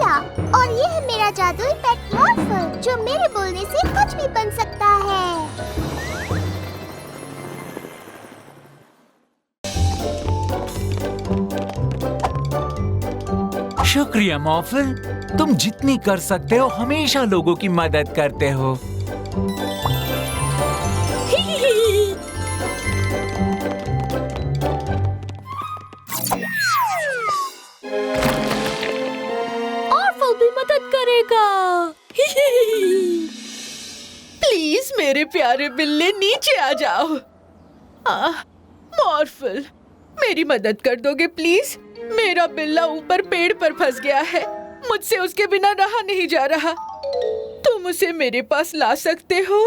चिल्ला। और ये है मेरा जादुई पेट मॉर्फल, जो मेरे बोलने से कुछ भी बन सकता है। शुक्रिया मॉर्फल, तुम जितनी कर सकते हो हमेशा लोगों की मदद करते हो। ऑर्फल भी मदद करेगा। प्लीज मेरे प्यारे बिल्ले नीचे आ जाओ। मॉर्फल, मेरी मदद कर दोगे प्लीज? मेरा बिल्ला ऊपर पेड़ पर फंस गया है, मुझसे उसके बिना रहा नहीं जा रहा। तुम उसे मेरे पास ला सकते हो?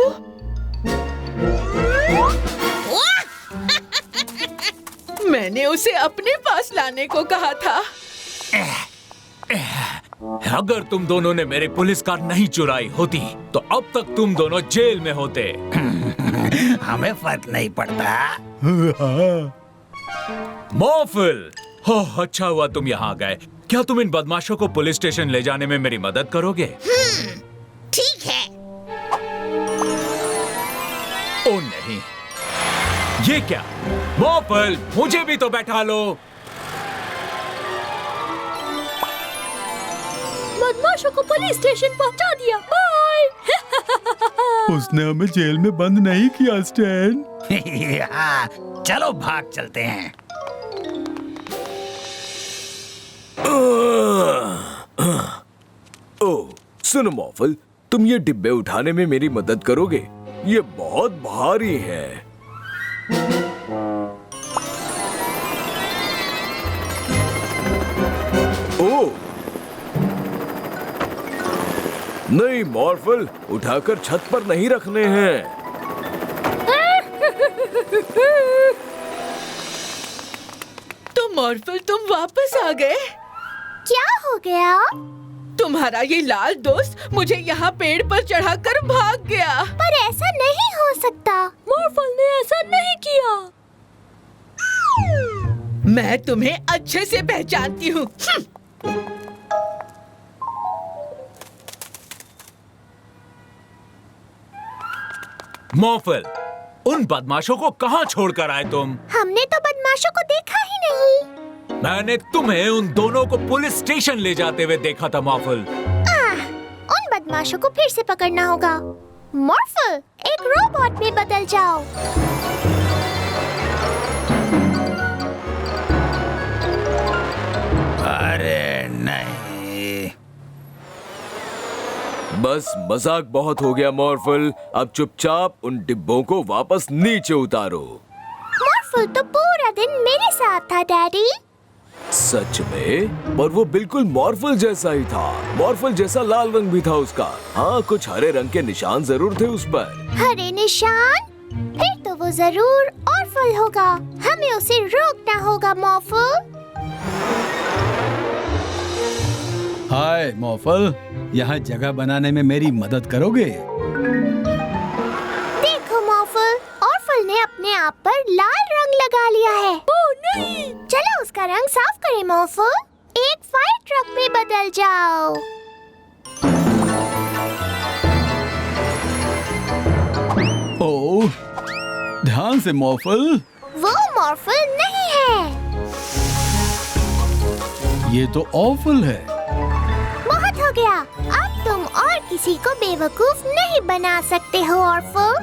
मैंने उसे अपने पास लाने को कहा था। अगर तुम दोनों ने मेरी पुलिस कार नहीं चुराई होती तो अब तक तुम दोनों जेल में होते। हमें फर्क नहीं पड़ता। मॉर्फल, ओह अच्छा हुआ तुम यहाँ आ गए। क्या तुम इन बदमाशों को पुलिस स्टेशन ले जाने में मेरी मदद करोगे? ठीक है। ओ नहीं, ये क्या? मॉर्फल, मुझे भी तो बैठा लो। बदमाशों को पुलिस स्टेशन पहुंचा दिया। बाय। उसने हमें जेल में बंद नहीं किया स्टैन। हाँ, चलो भाग चलते हैं। ओह, सुनो मॉर्फल, तुम ये डिब्बे उठाने में मेरी मदद करोगे? ये बहुत भारी है। ओह नहीं मॉर्फल, उठाकर छत पर नहीं रखने हैं। तो मॉर्फल, तुम वापस आ गए? क्या हो गया? तुम्हारा ये लाल दोस्त मुझे यहाँ पेड़ पर चढ़ाकर भाग गया। पर ऐसा नहीं हो सकता। मॉर्फल ने ऐसा नहीं किया। मैं तुम्हें अच्छे से पहचानती हूँ। मॉर्फल, उन बदमाशों को कहाँ छोड़कर आए तुम? हमने तो बदमाशों को देखा ही नहीं। मैंने तुम्हें उन दोनों को पुलिस स्टेशन ले जाते हुए देखा था मॉर्फल। उन बदमाशों को फिर से पकड़ना होगा। मॉर्फल, एक रोबोट में बदल जाओ। अरे नहीं। बस मजाक बहुत हो गया मॉर्फल, अब चुपचाप उन डिब्बों को वापस नीचे उतारो। मॉर्फल तो पूरा दिन मेरे साथ था डैडी। सच में? पर वो बिल्कुल मॉर्फल जैसा ही था। मॉर्फल जैसा लाल रंग भी था उसका। हाँ, कुछ हरे रंग के निशान जरूर थे उस पर। हरे निशान? फिर तो वो जरूर ऑर्फल होगा। हमें उसे रोकना होगा मॉर्फल। हाय मॉर्फल, यहाँ जगह बनाने में मेरी मदद करोगे? देखो मॉर्फल, ऑर्फल ने अपने आप पर लाल रंग लगा लिया है। ओह नहीं। चलो उसका रंग साफ करें मॉर्फल। एक फायर ट्रक में बदल जाओ। ओह, ध्यान से मॉर्फल, वो मॉर्फल नहीं है। ये तो ऑफल है। बहुत हो गया। अब तुम और किसी को बेवकूफ नहीं बना सकते हो ऑर्फल।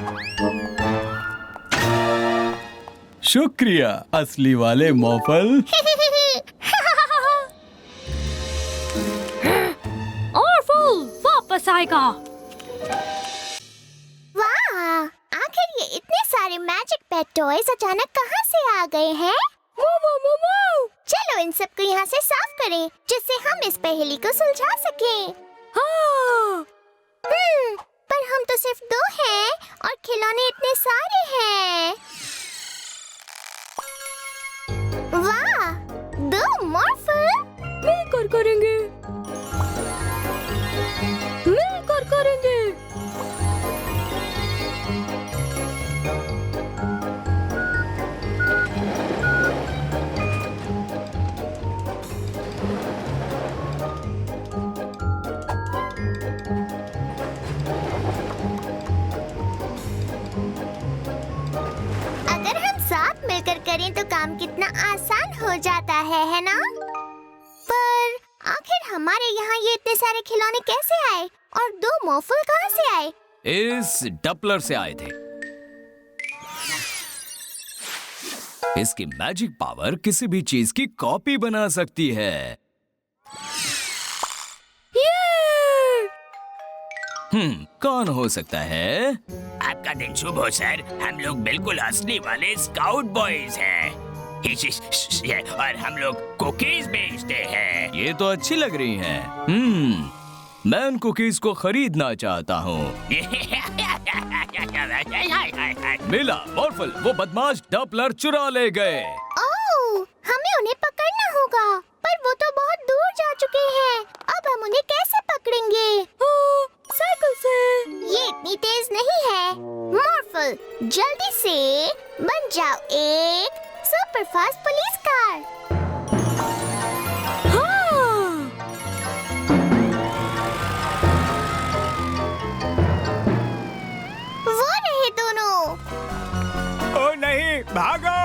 शुक्रिया असली वाले मॉर्फल। ऑर्फल वापस आएगा। वाह, आखिर ये इतने सारे मैजिक पेट टॉयज अचानक कहाँ से आ गए हैं? चलो इन सब को यहाँ से साफ करें, जिससे हम इस पहेली को सुलझा सकें। हाँ। पर हम तो सिर्फ 2 हैं और खिलौने इतने सारे हैं। वाह, 2 मॉर्फल। मिलकर करेंगे। मिलकर करेंगे। आसान हो जाता है ना? पर आखिर हमारे यहाँ ये इतने सारे खिलौने कैसे आए और 2 मॉर्फल कहाँ से आए? इस डपलर से आए थे। इसकी मैजिक पावर किसी भी चीज की कॉपी बना सकती है। कौन हो सकता है? आपका दिन शुभ हो सर। हम लोग बिल्कुल असली वाले स्काउट बॉयज हैं। और हम लोग कुकीज बेचते हैं। ये तो अच्छी लग रही हैं। मैं उन कुकीज को खरीदना चाहता हूँ। मिला, मॉर्फल, वो बदमाश डपलर चुरा ले गए। ओह, हमें उन्हें पकड़ना होगा, पर वो तो बहुत दूर जा चुके हैं। अब हम उन्हें कैसे पकड़ेंगे? साइकिल से। ये इतनी तेज नहीं है। मॉर्फल, जल्दी से बन जाओ एक सुपर फास्ट पुलिस कार। वो रहे दोनों। ओ नहीं, भागो!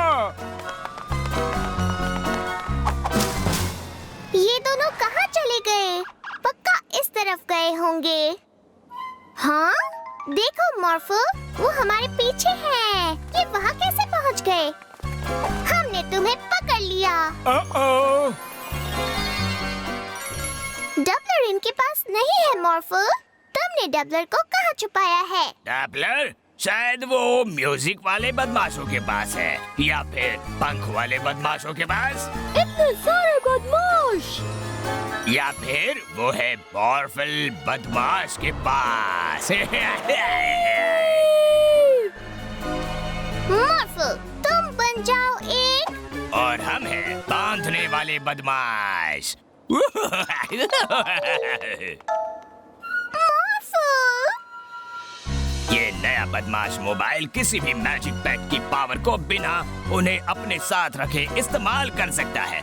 ये दोनों कहाँ चले गए? पक्का इस तरफ गए होंगे। हाँ, देखो मॉर्फल, वो हमारे पीछे हैं। ये वहाँ कैसे पहुँच गए? हमने तुम्हें पकड़ लिया। डबलर इनके पास नहीं है मॉर्फल। तुमने डबलर को कहाँ छुपाया है? डपलर शायद वो म्यूजिक वाले बदमाशों के पास है, या फिर पंख वाले बदमाशों के पास, इतने सारे बदमाश। या फिर वो है मॉर्फल बदमाश के पास। मॉर्फल, तुम बन जाओ एक। और हम हैं बांधने वाले बदमाश। ये नया बदमाश मोबाइल किसी भी मैजिक पैक की पावर को बिना उन्हें अपने साथ रखे इस्तेमाल कर सकता है।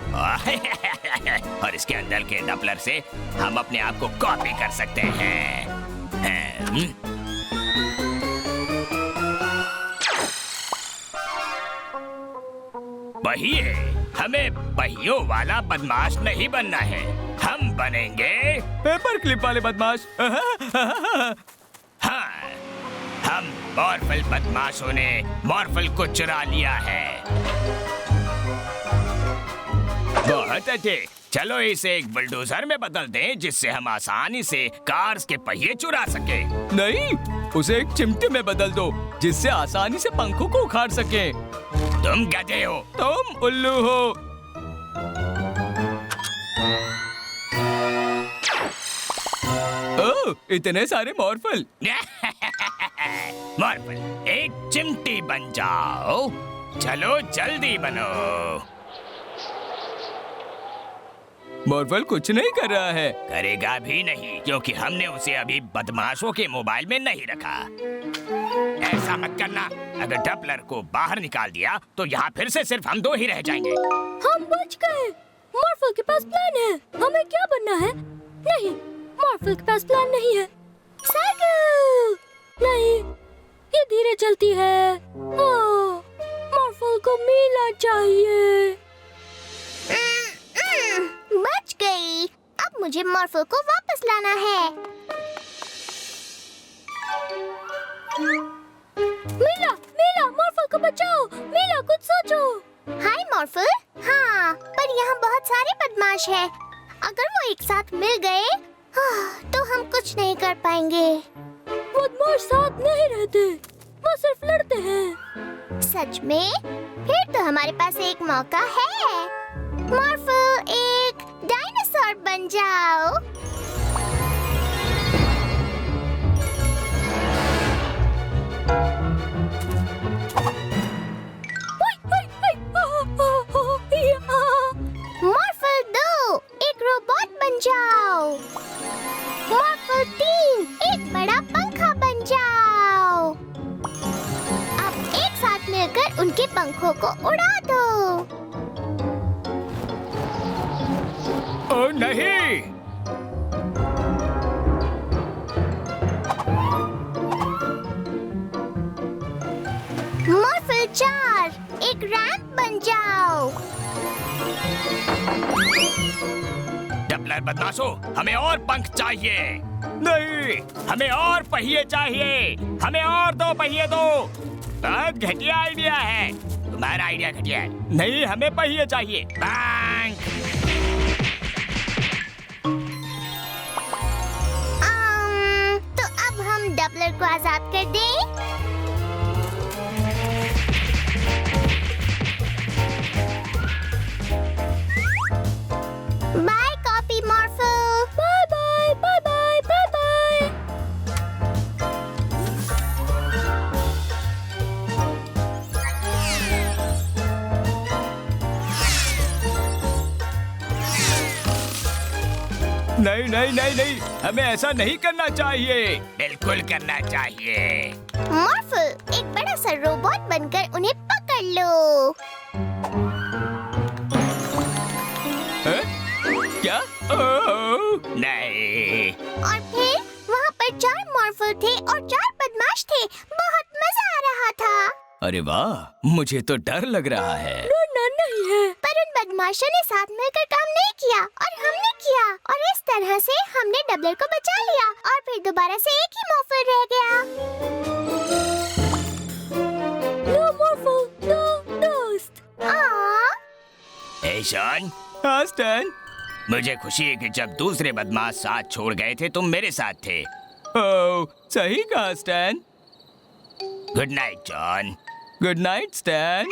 और इसके अंदर के डपलर से हम अपने आप को कॉपी कर सकते हैं। पहिए, हमें पहियों वाला बदमाश नहीं बनना है। हम बनेंगे पेपर क्लिप वाले बदमाश। हाँ, हम मॉर्फल बदमाशों ने मॉर्फल को चुरा लिया है। बहुत अच्छे, चलो इसे एक बुलडोजर में बदल दें, जिससे हम आसानी से कार्स के पहिए चुरा सके। नहीं, उसे एक चिमटे में बदल दो, जिससे आसानी से पंखों को उखाड़ सके। तुम गधे हो। तुम उल्लू हो। ओह, इतने सारे मॉर्फल। मॉर्फल, एक चिमटी बन जाओ। चलो जल्दी बनो। मॉर्फल कुछ नहीं कर रहा है। करेगा भी नहीं, क्योंकि हमने उसे अभी बदमाशों के मोबाइल में नहीं रखा। ऐसा मत करना। अगर डपलर को बाहर निकाल दिया तो यहाँ फिर से सिर्फ हम 2 ही रह जाएंगे। हम बच गए। मॉर्फल के पास प्लान है। हमें क्या बनना है? नहीं, मॉर्फल के पास प्लान नहीं है। साइकिल! नहीं, ये धीरे चलती है। मॉर्फल को मीला चाहिए। बच गई। अब मुझे मॉर्फल को वापस लाना है। मीला, मीला, मॉर्फल को बचाओ। मीला, कुछ सोचो। हाय मॉर्फल। हाँ, पर यहाँ बहुत सारे बदमाश हैं। अगर वो एक साथ मिल गए तो हम कुछ नहीं कर पाएंगे। बदमाश साथ नहीं रहते, वो सिर्फ लड़ते हैं। सच में? फिर तो हमारे पास एक मौका है। मॉर्फल, एक डायनासोर बन जाओ। मॉर्फल 2, एक रोबोट बन जाओ। मॉर्फल 3, एक बड़ा पंखा बन जाओ। अब एक साथ मिलकर उनके पंखों को उड़ा दो। ओ नहीं! मॉर्फल 4, एक एक रैंप बन जाओ। डबलर बदमाशों, हमें और पंख चाहिए। नहीं, हमें और पहिए चाहिए। हमें और 2 पहिए दो। बहुत घटिया आइडिया है। तुम्हारा आइडिया घटिया है। नहीं, हमें पहिए चाहिए। पंख। तो अब हम डबलर को आजाद कर दें। बाय कॉपी मॉर्फल। Bye bye bye bye bye bye. नहीं नहीं नहीं नहीं, हमें ऐसा नहीं करना चाहिए। बिल्कुल करना चाहिए। मॉर्फल, एक बड़ा सा रोबोट बनकर उन्हें पकड़ लो। है? क्या? ओह, नहीं। और फिर वहाँ पर 4 मॉर्फल थे और 4 बदमाश थे। बहुत मजा आ रहा था। अरे वाह, मुझे तो डर लग रहा है। डरना नहीं है। पर उन बदमाशों ने साथ मिलकर काम नहीं किया और हमने किया, और इस तरह से हमने डबलर को बचा लिया और फिर दोबारा से एक ही मॉर्फल रह गया। नो मॉर्फल, नो दोस्त। हे शॉन। हाँ स्टैन। मुझे खुशी है कि जब दूसरे बदमाश साथ छोड़ गए थे तुम मेरे साथ थे। ओह, सही कहा stand. Good night John. Good night stand.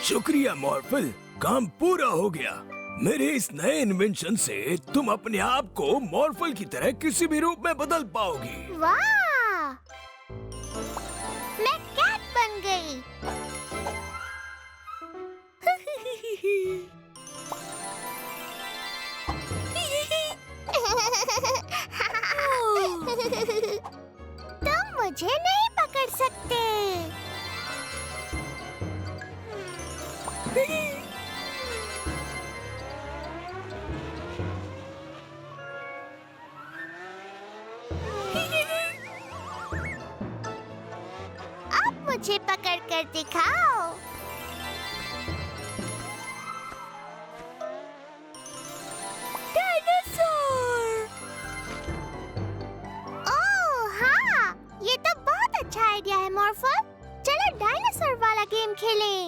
शुक्रिया मॉर्फल, काम पूरा हो गया। मेरे इस नए इन्वेंशन से तुम अपने आप को मॉर्फल की तरह किसी भी रूप में बदल पाओगी। वाह, मैं कैट बन गई। तुम मुझे नहीं पकड़ सकते। अब मुझे पकड़ कर दिखाओ। डायनासोर। ओह हाँ, ये तो बहुत अच्छा आइडिया है मॉर्फल। चलो डायनासोर वाला गेम खेलें।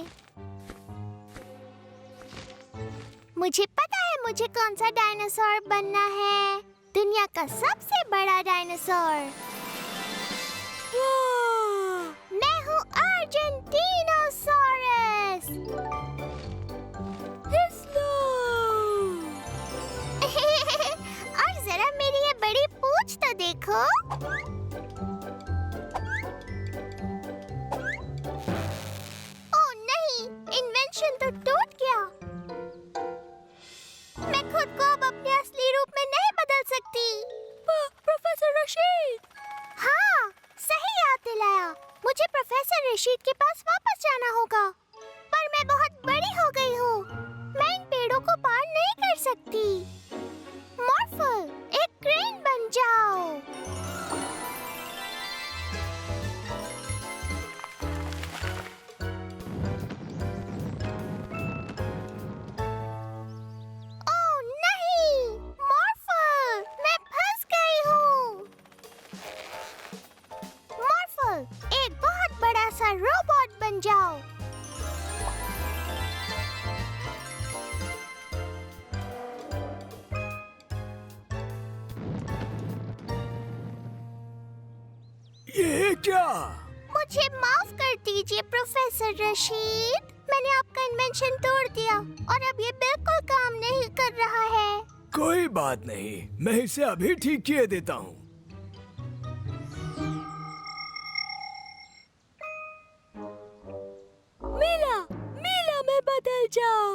मुझे पता है मुझे कौन सा डायनासोर बनना है। दुनिया का सबसे बड़ा डायनासोर। मैं हूँ अर्जेंटीनोसॉरस। और जरा मेरी ये बड़ी पूंछ तो देखो। ओह नहीं, इन्वेंशन तो टूट गया। मैं खुद को अब अपने असली रूप में नहीं बदल सकती। प्रोफेसर रशीद। हाँ, सही याद दिलाया। मुझे प्रोफेसर रशीद के पास वापस जाना होगा। पर मैं बहुत बड़ी हो गई हूँ। मैं इन पेड़ों को पार नहीं कर सकती। मॉर्फल, एक क्रेन बन जाओ। ओह नहीं, मॉर्फल, मैं फंस गई हूँ। मॉर्फल, एक बहुत बड़ा सा रोबोट बन जाओ। ये क्या? मुझे माफ कर दीजिए प्रोफेसर रशीद। मैंने आपका इन्वेंशन तोड़ दिया और अब ये बिल्कुल काम नहीं कर रहा है। कोई बात नहीं, मैं इसे अभी ठीक किए देता हूँ। मीला, मीला में बदल जाओ।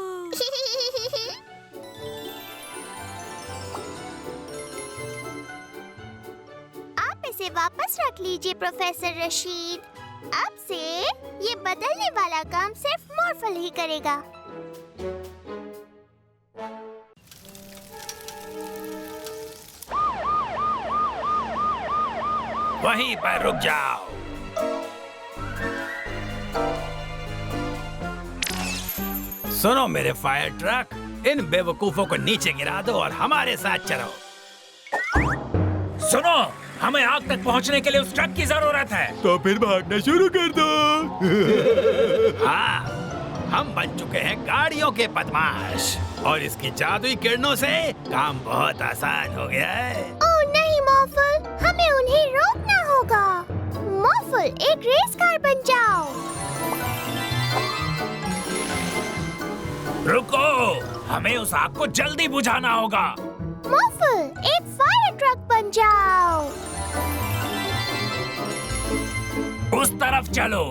आप इसे वापस रख लीजिए प्रोफेसर रशीद। अब से ये बदलने वाला काम सिर्फ मॉर्फल ही करेगा। वहीं पर रुक जाओ। सुनो मेरे फायर ट्रक, इन बेवकूफों को नीचे गिरा दो और हमारे साथ चलो। सुनो, हमें आग तक पहुंचने के लिए उस ट्रक की जरूरत है। तो फिर भागना शुरू कर दो। हाँ, हम बन चुके हैं गाड़ियों के बदमाश और इसकी जादुई किरणों से काम बहुत आसान हो गया है। ओह नहीं मॉर्फल, हमें उन्हें रोकना होगा। मॉर्फल, एक रेस कार बन जाओ। रुको, हमें उस आग को जल्दी बुझाना होगा। मॉर्फल, एक फायर ट्रक बन जाओ। उस तरफ चलो।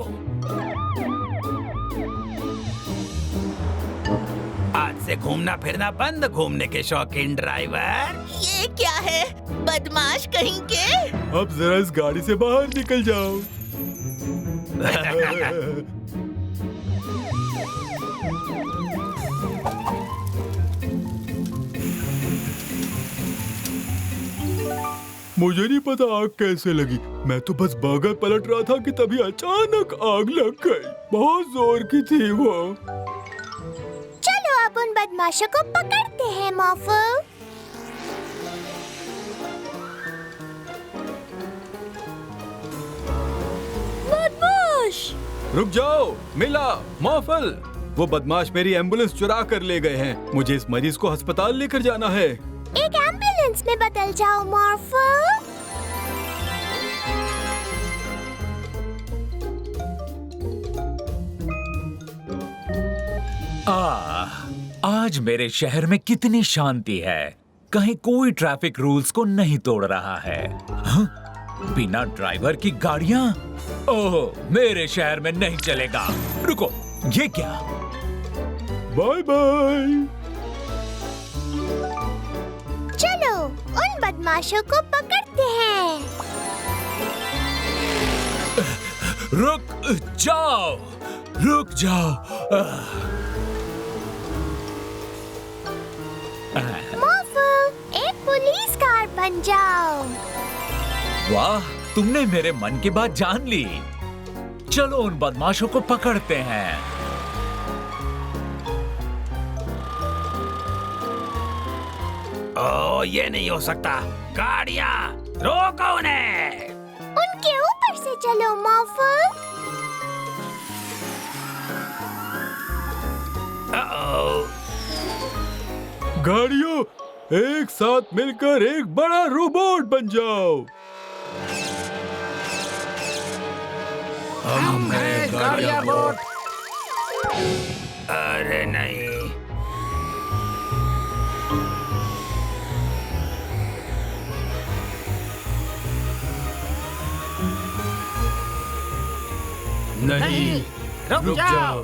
आज से घूमना फिरना बंद, घूमने के शौकीन ड्राइवर। ये क्या है, बदमाश कहीं के? अब जरा इस गाड़ी से बाहर निकल जाओ। मुझे नहीं पता आग कैसे लगी। मैं तो बस बर्गर पलट रहा था कि तभी अचानक आग लग गई। बहुत जोर की थी वो। चलो अब उन बदमाशों को पकड़ते हैं मॉर्फल। बदमाश! रुक जाओ, मिला, मॉर्फल। वो बदमाश मेरी एम्बुलेंस चुरा कर ले गए हैं। मुझे इस मरीज को अस्पताल लेकर जाना है। एक एम्बुलेंस में बदल जाओ मॉर्फल। आज मेरे शहर में कितनी शांति है। कहीं कोई ट्रैफिक रूल्स को नहीं तोड़ रहा है। हाँ? बिना ड्राइवर की गाड़ियां? ओह, मेरे शहर में नहीं चलेगा। रुको, ये क्या? Bye bye. चलो उन बदमाशों को पकड़ते हैं। रुक जाओ, रुक जाओ। मॉर्फल, एक पुलिस कार बन जाओ। वाह, तुमने मेरे मन की बात जान ली। चलो उन बदमाशों को पकड़ते हैं। ओह, ये नहीं हो सकता। गाड़ियाँ, रोको उन्हें। उनके ऊपर से चलो मॉर्फल। गाड़ियों, एक साथ मिलकर एक बड़ा रोबोट बन जाओ। हम हैं गाड़ियाँ बोट। अरे नहीं, नहीं, रुक जाओ।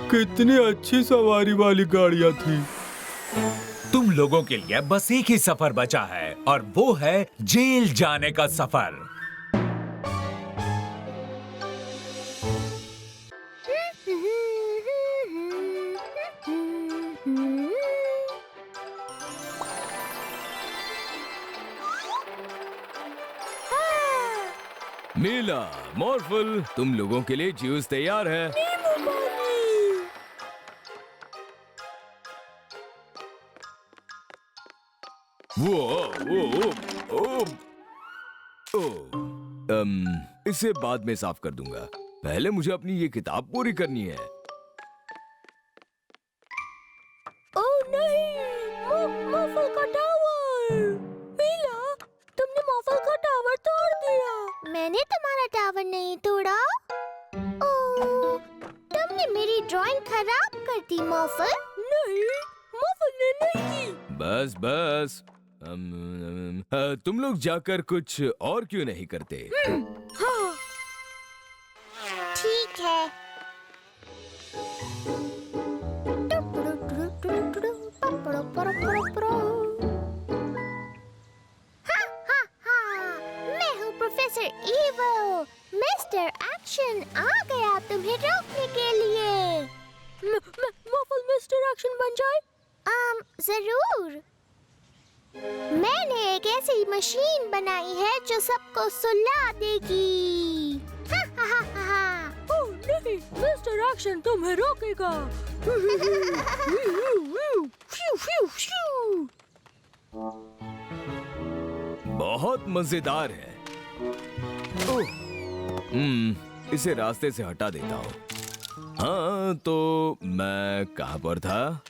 कितनी अच्छी सवारी वाली गाड़ियाँ थी। तुम लोगों के लिए बस एक ही सफर बचा है और वो है जेल जाने का सफर। मीला, मॉर्फल, तुम लोगों के लिए जूस तैयार है। इसे बाद में साफ कर दूंगा। पहले मुझे अपनी ये किताब पूरी करनी है। ओह नहीं, मॉर्फल का टावर! मीला, तुमने मॉर्फल का टावर तोड़ दिया। मैंने तुम्हारा टावर नहीं तोड़ा। ओह, तुमने मेरी ड्राइंग खराब कर दी मॉर्फल। नहीं, मॉर्फल ने नहीं की। बस बस। तुम लोग जाकर कुछ और क्यों नहीं करते? हाँ, ठीक है। हा हा हा, मैं हूँ प्रोफेसर ईवो। मिस्टर एक्शन आ गया तुम्हें रोकने के लिए। मॉर्फल मिस्टर एक्शन बन जाए? जरूर। मैंने एक ऐसी मशीन बनाई है जो सबको सुला देगी। हा हा हा हा हा। ओह नहीं, मिस्टर एक्शन तुम्हें रोकेगा। बहुत मजेदार है। इसे रास्ते से हटा देता हूँ। हाँ, तो मैं कहाँ पर था?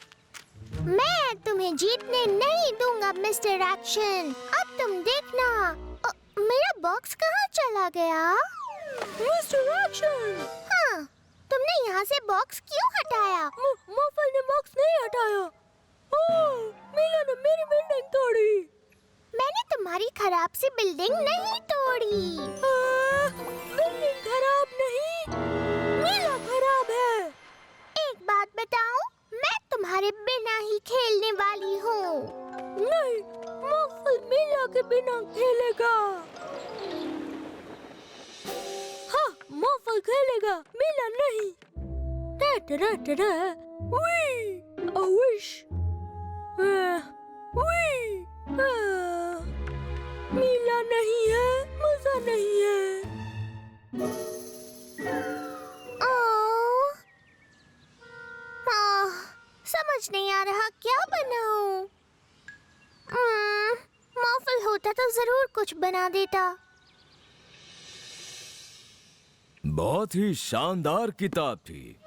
मैं तुम्हें जीतने नहीं दूंगा मिस्टर एक्शन। अब तुम देखना। मेरा बॉक्स कहाँ चला गया? मिस्टर एक्शन, हाँ, तुमने यहाँ से बॉक्स क्यों हटाया? मॉर्फल ने बॉक्स नहीं हटाया। ओह, मीला ने मेरी बिल्डिंग तोड़ी। मैंने तुम्हारी खराब सी बिल्डिंग नहीं तोड़ी। बिल्डिंग खराब नहीं, मीला खराब है। एक बात बताऊं, मैं तुम्हारे बिना ही खेलने वाली हूँ। नहीं, मॉर्फल मीला के बिना खेलेगा। हाँ, मॉर्फल खेलेगा, मीला नहीं। टा-टा-टा-टा-टा, वी, a wish, वी, मीला नहीं है, मजा नहीं है। समझ नहीं आ रहा क्या बनाऊं। मॉर्फल होता तो जरूर कुछ बना देता। बहुत ही शानदार किताब थी।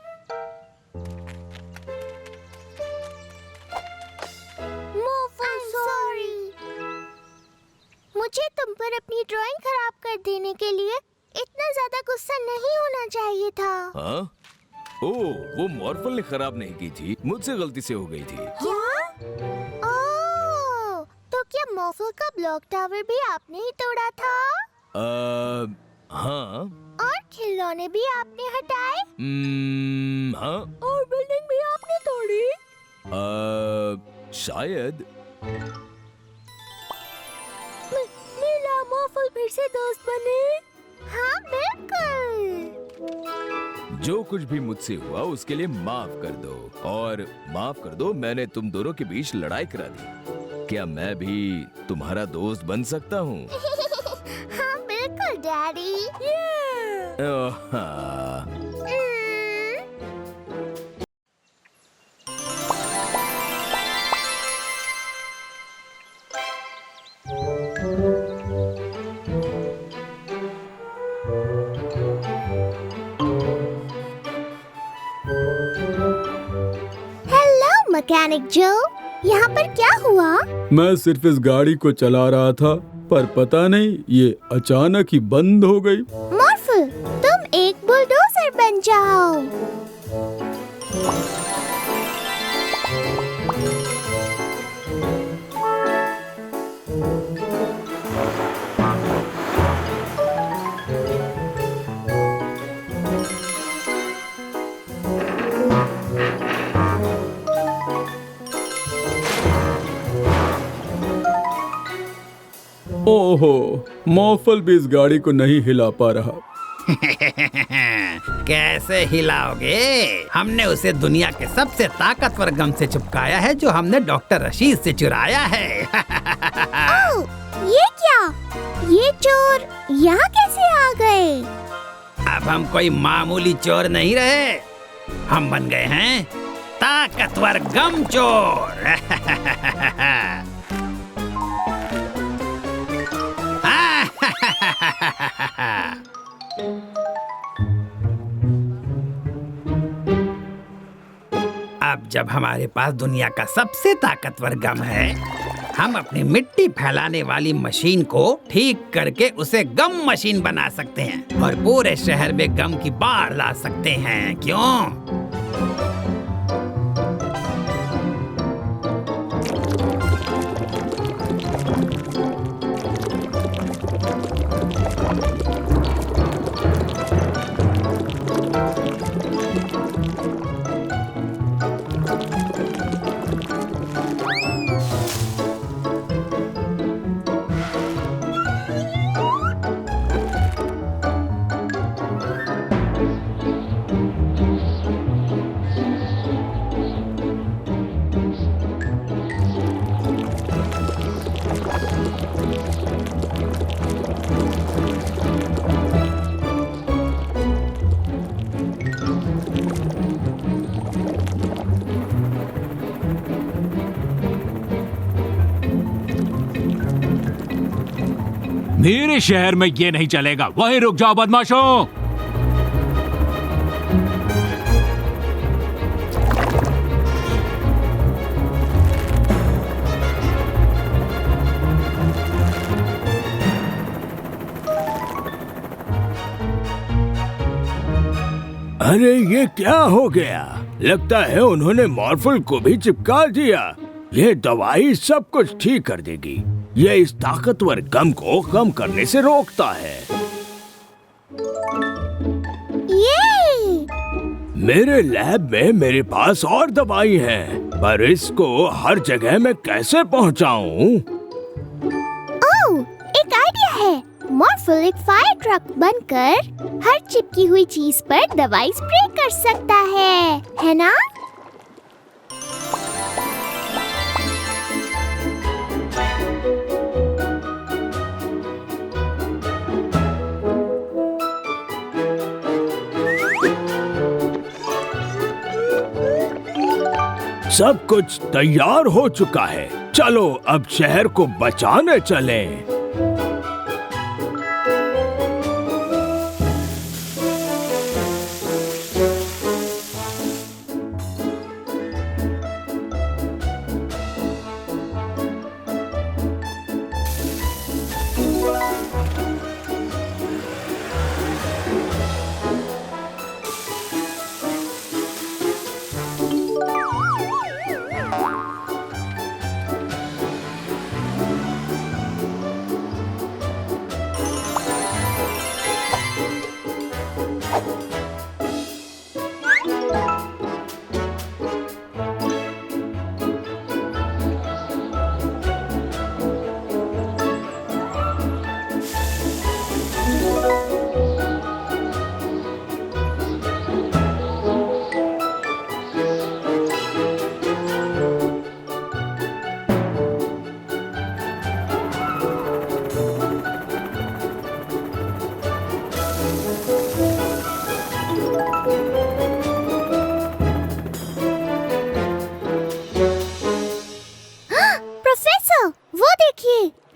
सॉरी। मुझे तुम पर अपनी ड्राइंग खराब कर देने के लिए इतना ज्यादा गुस्सा नहीं होना चाहिए था। हाँ? ओह, वो मॉर्फल ने खराब नहीं की थी, मुझसे गलती से हो गई थी। क्या? ओह, तो क्या मॉर्फल का ब्लॉक टावर भी आपने ही तोड़ा था? हाँ। और खिलौने भी आपने हटाए? हाँ। और बिल्डिंग भी आपने तोड़ी? शायद। मीला मॉर्फल फिर से दोस्त बने? हाँ बिल्कुल। जो कुछ भी मुझसे हुआ उसके लिए माफ कर दो। और माफ कर दो, मैंने तुम दोनों के बीच लड़ाई करा दी। क्या मैं भी तुम्हारा दोस्त बन सकता हूँ? हाँ बिल्कुल डैडी। हाँ। हेलो मैकेनिक जो, यहाँ पर क्या हुआ? मैं सिर्फ इस गाड़ी को चला रहा था, पर पता नहीं ये अचानक ही बंद हो गई। मॉर्फल, तुम एक बुलडोजर बन जाओ। ओहो, मॉर्फल भी इस गाड़ी को नहीं हिला पा रहा। कैसे हिलाओगे? हमने उसे दुनिया के सबसे ताकतवर गम से चिपकाया है जो हमने डॉक्टर रशीद से चुराया है। ओह, ये क्या? ये चोर यहाँ कैसे आ गए? अब हम कोई मामूली चोर नहीं रहे, हम बन गए हैं ताकतवर गम चोर। अब जब हमारे पास दुनिया का सबसे ताकतवर गम है, हम अपनी मिट्टी फैलाने वाली मशीन को ठीक करके उसे गम मशीन बना सकते हैं और पूरे शहर में गम की बाढ़ ला सकते हैं। क्यों? मेरे शहर में ये नहीं चलेगा। वहीं रुक जाओ बदमाशों। अरे ये क्या हो गया? लगता है उन्होंने मॉर्फल को भी चिपका दिया। ये दवाई सब कुछ ठीक कर देगी। ये इस ताकतवर गम को कम करने से रोकता है। ये मेरे लैब में मेरे पास और दवाई है, पर इसको हर जगह मैं कैसे पहुंचाऊं? ओह, एक आइडिया है। मॉर्फल एक फायर ट्रक बनकर हर चिपकी हुई चीज पर दवाई स्प्रे कर सकता है ना? सब कुछ तैयार हो चुका है। चलो अब शहर को बचाने चलें।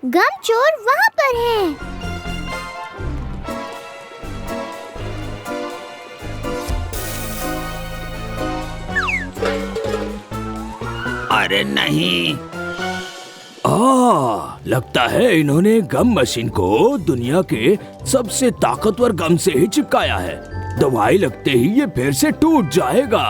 गम चोर वहाँ पर है। अरे नहीं, लगता है इन्होंने गम मशीन को दुनिया के सबसे ताकतवर गम से ही चिपकाया है। दवाई लगते ही ये फिर से टूट जाएगा।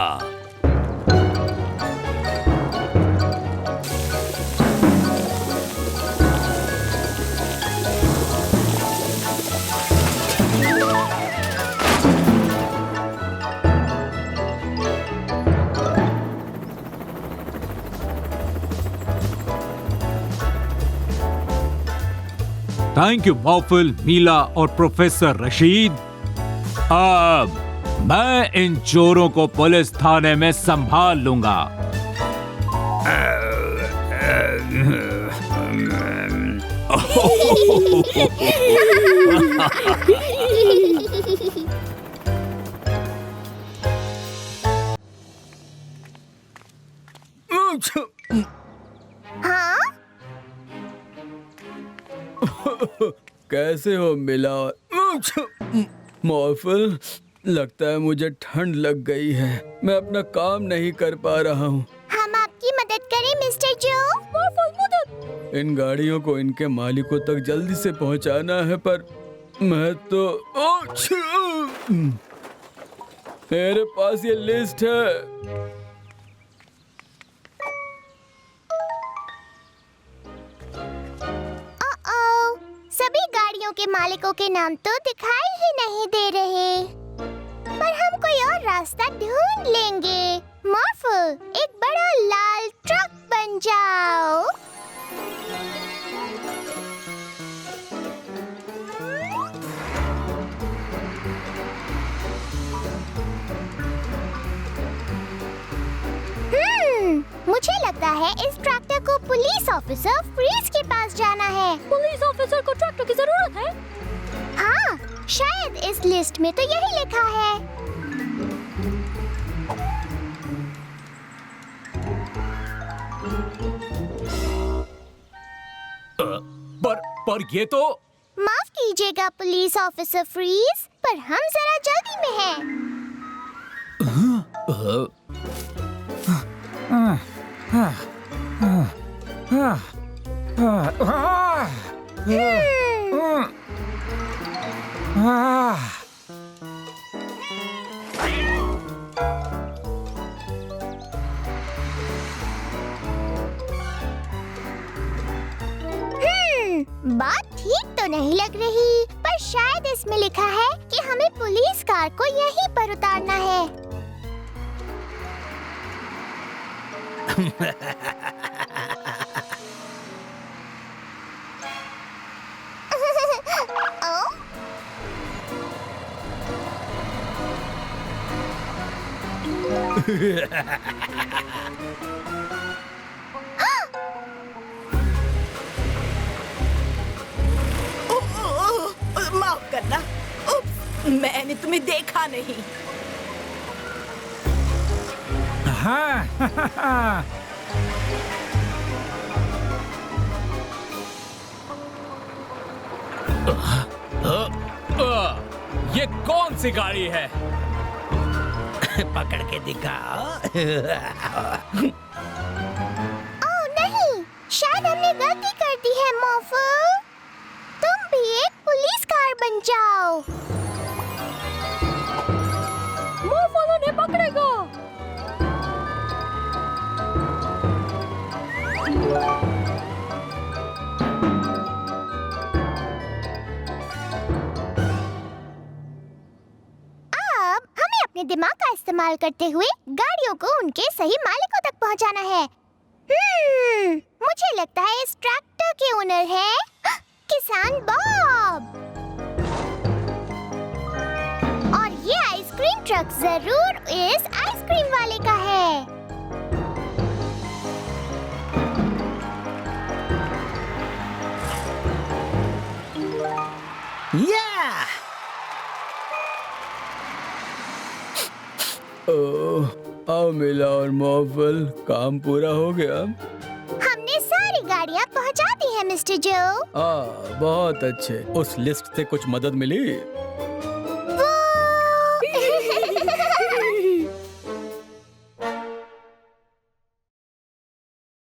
थैंक यू मॉर्फल, मीला और प्रोफेसर रशीद। अब मैं इन चोरों को पुलिस थाने में संभाल लूंगा। हाँ? कैसे हो मिला? मॉर्फल, लगता है मुझे ठंड लग गई है। मैं अपना काम नहीं कर पा रहा हूँ। हम आपकी मदद करें मिस्टर जो? मदद। इन गाड़ियों को इनके मालिकों तक जल्दी से पहुँचाना है, पर मैं तो मेरे पास ये लिस्ट है। सभी गाड़ियों के मालिकों के नाम तो दिखाई ही नहीं दे रहे, पर हम कोई और रास्ता ढूंढ लेंगे। मॉर्फल, एक बड़ा लाल ट्रक बन जाओ। मुझे लगता है इस ट्रैक्टर को पुलिस ऑफिसर फ्रीज के पास जाना है। पुलिस ऑफिसर को ट्रैक्टर की जरूरत है? हाँ, शायद इस लिस्ट में तो यही लिखा है। पर ये तो माफ कीजिएगा पुलिस ऑफिसर फ्रीज, पर हम जरा जल्दी में हैं। बात ठीक तो नहीं लग रही, पर शायद इसमें लिखा है कि हमें पुलिस कार को यहीं पर उतारना है। ओ? माफ करना, उप्स, मैंने तुम्हें देखा नहीं। ये कौन सी गाड़ी है? पकड़ के दिखाओ। ओह नहीं, शायद हमने गलती कर दी है मॉर्फल। तुम भी एक पुलिस कार बन जाओ। मॉर्फल उन्हें पकड़ेगा। अब हमें अपने दिमाग का इस्तेमाल करते हुए गाड़ियों को उनके सही मालिकों तक पहुंचाना है। मुझे लगता है इस ट्रैक्टर के ओनर है किसान बॉब। और ये आइसक्रीम ट्रक जरूर इस आइसक्रीम वाले का है। आओ मिला और मॉर्फल, काम पूरा हो गया। हमने सारी गाड़ियाँ पहुँचा दी हैं मिस्टर जो। बहुत अच्छे। उस लिस्ट से कुछ मदद मिली?